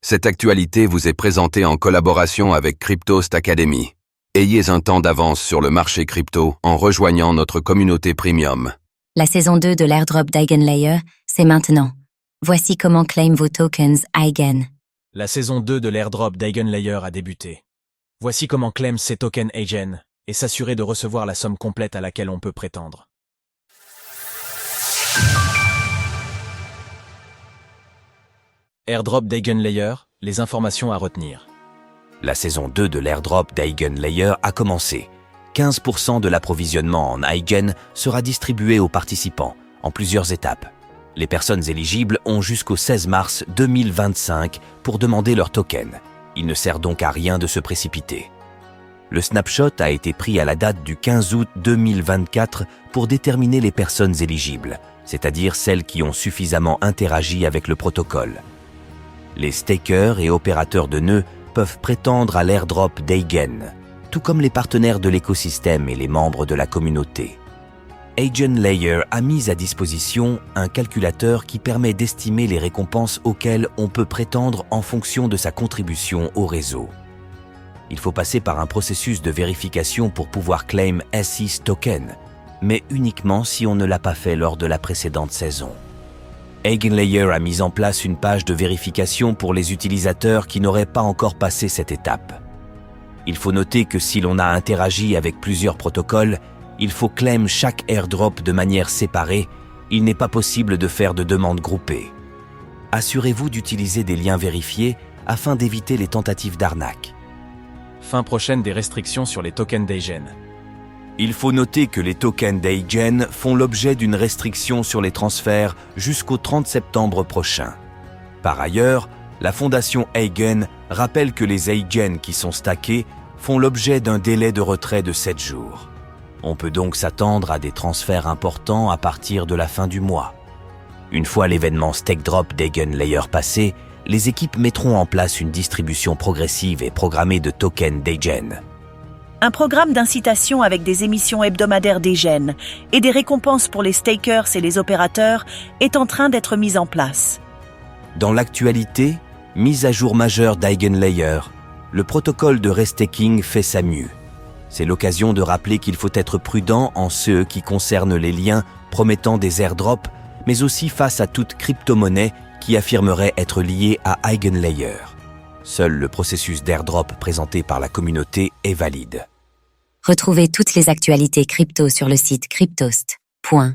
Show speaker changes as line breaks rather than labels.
Cette actualité vous est présentée en collaboration avec Cryptost Academy. Ayez un temps d'avance sur le marché crypto en rejoignant notre communauté premium.
La saison 2 de l'airdrop d'Eigenlayer, c'est maintenant. Voici comment claim vos tokens Eigen.
La saison 2 de l'airdrop d'Eigenlayer a débuté. Voici comment claim ses tokens Eigen et s'assurer de recevoir la somme complète à laquelle on peut prétendre. Airdrop d'Eigenlayer, les informations à retenir.
La saison 2 de l'airdrop d'Eigenlayer a commencé. 15% de l'approvisionnement en Eigen sera distribué aux participants, en plusieurs étapes. Les personnes éligibles ont jusqu'au 16 mars 2025 pour demander leur token. Il ne sert donc à rien de se précipiter. Le snapshot a été pris à la date du 15 août 2024 pour déterminer les personnes éligibles, c'est-à-dire celles qui ont suffisamment interagi avec le protocole. Les stakers et opérateurs de nœuds peuvent prétendre à l'airdrop d'Eigen, tout comme les partenaires de l'écosystème et les membres de la communauté. Eigenlayer a mis à disposition un calculateur qui permet d'estimer les récompenses auxquelles on peut prétendre en fonction de sa contribution au réseau. Il faut passer par un processus de vérification pour pouvoir claim SIS token, mais uniquement si on ne l'a pas fait lors de la précédente saison. Eigenlayer a mis en place une page de vérification pour les utilisateurs qui n'auraient pas encore passé cette étape. Il faut noter que si l'on a interagi avec plusieurs protocoles, il faut claim chaque airdrop de manière séparée, il n'est pas possible de faire de demandes groupées. Assurez-vous d'utiliser des liens vérifiés afin d'éviter les tentatives d'arnaque.
Fin prochaine des restrictions sur les tokens d'Eigen.
Il faut noter que les tokens d'Eigen font l'objet d'une restriction sur les transferts jusqu'au 30 septembre prochain. Par ailleurs, la fondation Eigen rappelle que les Eigen qui sont stackés font l'objet d'un délai de retrait de 7 jours. On peut donc s'attendre à des transferts importants à partir de la fin du mois. Une fois l'événement Stake Drop d'Eigenlayer passé, les équipes mettront en place une distribution progressive et programmée de tokens d'Eigen.
Un programme d'incitation avec des émissions hebdomadaires d'Eigen et des récompenses pour les stakers et les opérateurs est en train d'être mis en place.
Dans l'actualité, mise à jour majeure d'Eigenlayer, le protocole de restaking fait sa mue. C'est l'occasion de rappeler qu'il faut être prudent en ce qui concerne les liens promettant des airdrops, mais aussi face à toute crypto-monnaie qui affirmerait être liée à Eigenlayer. Seul le processus d'airdrop présenté par la communauté est valide.
Retrouvez toutes les actualités crypto sur le site cryptost.fr.